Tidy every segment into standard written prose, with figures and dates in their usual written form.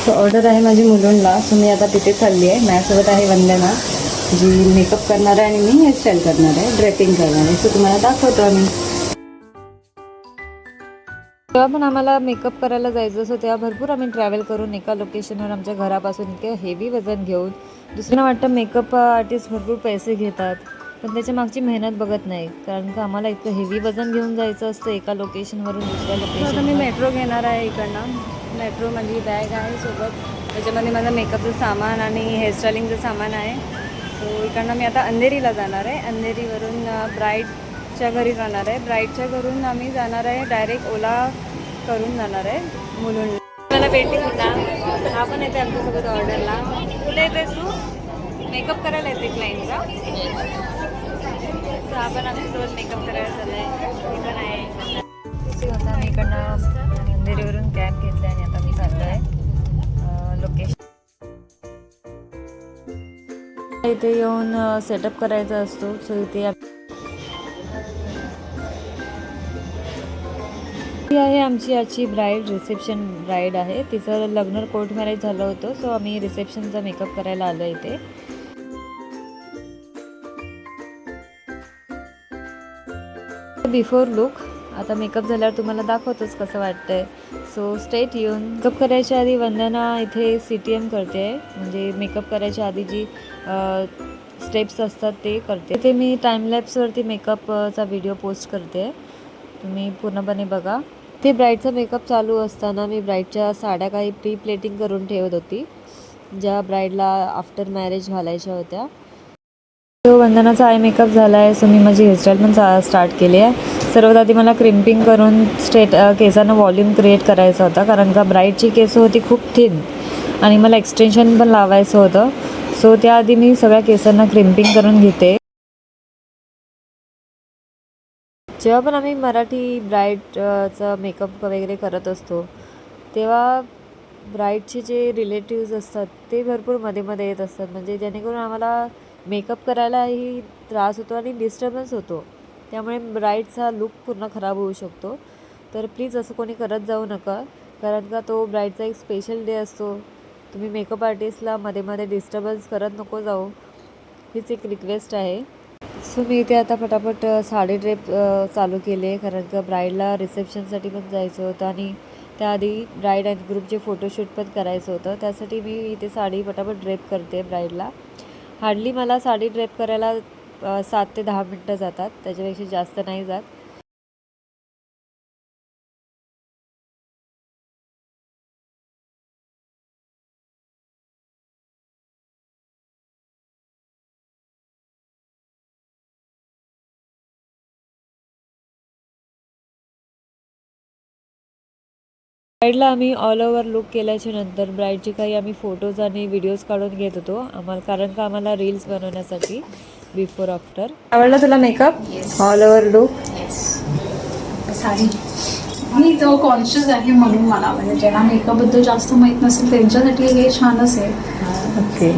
So order आहे माझी मुलुंडला. So मी आता तिथे चालली आहे. माझ्यासोबत आहे वंदना, जी मेकअप करणार आहे आणि मी हेअरस्टाईल करणार आहे, ड्रेपिंग करणार आहे. सो तुम्हाला दाखवतो आम्ही. तेव्हा पण आम्हाला मेकअप करायला जायचं असं, तेव्हा भरपूर आम्ही ट्रॅव्हल करून एका लोकेशनवर आमच्या घरापासून इतके हेवी वजन घेऊन. दुसऱ्यांना वाटतं मेकअप आर्टिस्ट भरपूर पैसे घेतात, पण त्याच्या मागची मेहनत बघत नाही. कारण का आम्हाला इतकं हेवी वजन घेऊन जायचं असतं एका लोकेशनवरून दुसऱ्या लोकेशन. मी मेट्रो घेणार आहे इकडनं. मेट्रो माझी बॅग आहे सोबत, त्याच्यामध्ये माझं मेकअपचं सामान आणि हेअरस्टायलिंगचं सामान आहे. सो इकडनं मी आता अंधेरीला जाणार आहे. अंधेरीवरून ब्राईडच्या घरी जाणार आहे. ब्राईडच्या घरून आम्ही जाणार आहे डायरेक्ट ओला करून जाणार आहे मुलुंडला. मला वेटिंग होता. हा पण येते आमच्यासोबत ऑर्डरला. कुठे येतेस तू? मेकअप करायला येते क्लायंटला. सो हा पण आमच्यासोबत मेकअप करायला चालला आहे. मी पण आहे. होता मी इकडनं अंधेरीवरून कॅब घेतला आणि आता मी चाललो आहे लोकेशन. इथे येऊन सेटअप करायचा असतो. सो इथे ही आहे आमची आजची ब्राईड, रिसेप्शन ब्राईड आहे. तिचं लग्न कोर्ट मॅरेज झालं होतं. सो आम्ही रिसेप्शनचा मेकअप करायला आलो इथे. Before look. आता मेकअप झाल्यावर तुम्हाला दाखवतोच कसं वाटतंय. सो स्टेट येऊन मेकअप करायच्या आधी वंदना इथे CTM करते, म्हणजे मेकअप करायच्या आधी जी स्टेप्स असतात ते करते. ते मी टाईमलॅप्सवरती मेकअपचा व्हिडिओ पोस्ट करते, तुम्ही पूर्णपणे बघा. ते ब्राईडचा मेकअप चालू असताना मी ब्राईडच्या साड्या काही प्री प्लेटिंग करून ठेवत होती, ज्या ब्राईडला आफ्टर मॅरेज घालायच्या होत्या. तो वंदनाचा आय मेकअप झाला आहे. सो मी माझी हेअरस्टाईल पण स्टार्ट केली आहे. सर्वात आधी मला क्रिम्पिंग करून केसांना व्हॉल्यूम क्रिएट करायचा होता, कारण का ब्राईडची केस होती खूप थिन आणि मला एक्सटेन्शन पण लावायचं होतं. सो त्याआधी मी सगळ्या केसांना क्रिम्पिंग करून घेते. जेव्हा पण आम्ही मराठी ब्राईडचा मेकअप वगैरे करत असतो, तेव्हा ब्राईडचे जे रिलेटिव्ज असतात ते भरपूर मध्ये येत असतात, म्हणजे जेणेकरून आम्हाला मेकअप करायलाही त्रास होतो आणि डिस्टर्बन्स होतो. त्यामुळे ब्राईडचा लुक पूर्ण खराब होऊ शकतो. तर प्लीज असं कोणी करत जाऊ नका, कारण का तो ब्राईडचा एक स्पेशल डे असतो. तुम्ही मेकअप आर्टिस्टला मध्ये डिस्टर्बन्स करत नको जाऊ, हीच एक रिक्वेस्ट आहे. सो मी इथे आता पटापट साडी ड्रेप चालू केली आहे, कारण का ब्राईडला रिसेप्शनसाठी पण जायचं होतं आणि त्याआधी ब्राईड आणि ग्रुपचे फोटोशूट पण करायचं होतं. त्यासाठी मी इथे साडी पटापट ड्रेप करते ब्राईडला. हार्डली मला साडी ड्रेप करायला 7 ते 10 मिनटं जातात, त्याच्यापेक्षा जास्त नाही जात. ब्राईडला आम्ही ऑल ओव्हर लुक केल्याच्या नंतर ब्राईडचे काही आम्ही फोटोज आणि व्हिडिओज काढून घेत होतो आम्हाला, कारण का आम्हाला रील्स बनवण्यासाठी बिफोर आफ्टर. आवडला तुला makeup? All over look? Sari मी तो कॉन्शियस आहे म्हणून मला, म्हणजे ज्यांना मेकअपबद्दल जास्त माहीत नसेल त्यांच्यासाठी हे छान असेल. Okay,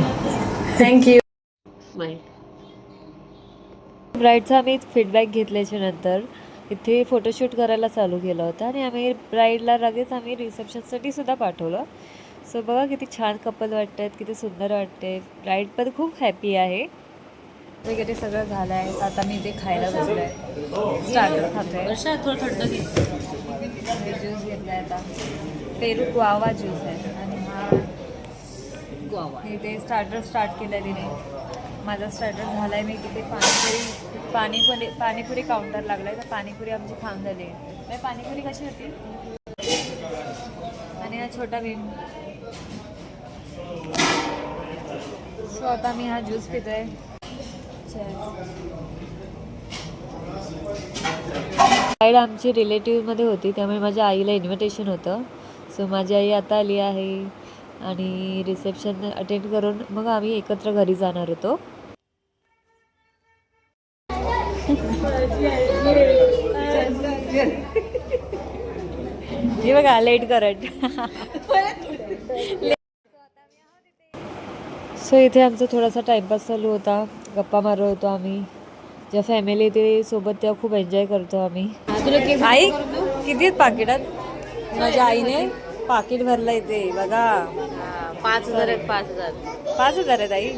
thank you. ब्राईडचा आम्ही फीडबॅक घेतल्याच्या नंतर इथे फोटोशूट करायला चालू केलं होतं आणि आम्ही ब्राईडला लगेच आम्ही रिसेप्शनसाठी सुद्धा पाठवलं. सो बघा किती छान कपल वाटत आहेत, किती सुंदर वाटते. ब्राईड पण खूप हॅपी आहे. वगैरे सगळं झालं आहे. आता मी इथे खायला बसलो आहे, स्टार्टर खातो आहे. थोडं थंड ज्यूस घेतला आहे, आता पेरू गुआवा ज्यूस आहे आणि हा गुआवा. इथे स्टार्टर स्टार्ट केलं तिने. माझा स्टार्टर झाला आहे. मी तिथे पाणीपुरी काउंटर लागला आहे, तर पाणीपुरी आमची खाऊन झाली आहे. पाणीपुरी कशी होती? आणि हा छोटा भीम. सो आता मी हा ज्यूस पितो आहे. ब्राईड आमची रिलेटिव्हमध्ये होती, त्यामुळे माझ्या आईला इन्व्हिटेशन होतं. सो माझी आई आता आली आहे आणि रिसेप्शन अटेंड करून मग आम्ही एकत्र घरी जाणार होतो. हे बघा लेट करंट. सो इथे आमचा थोडासा टाइमपास चालू होता, गप्पा मारत होतो आम्ही. ज्या फॅमिली येते सोबत तेव्हा खूप एन्जॉय करतो आम्ही. आई किती आहेत पाकिटात? माझ्या आईने पाकिट भरलं इथे बघा. 5,000 आहेत 5,000. 5,000 आहे ताई.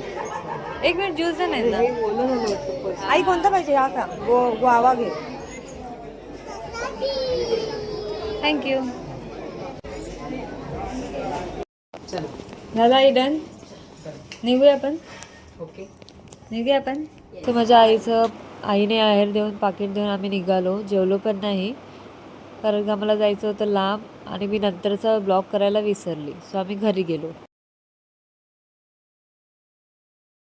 एक मिनिट ज्यूस दे नाही ना आई. कोणता पाहिजे? हा का गुआवा घे. थँक्यू. झालं आई डन. निघूया आपण. ओके. निघूया आपण. तर माझ्या आईने आहेर देऊन पाकिट देऊन आम्ही निघालो. जेवलो पण नाही कारण का आम्हाला जायचं होतं लांब आणि मी नंतरचा ब्लॉग करायला विसरली. सो आम्ही घरी गेलो.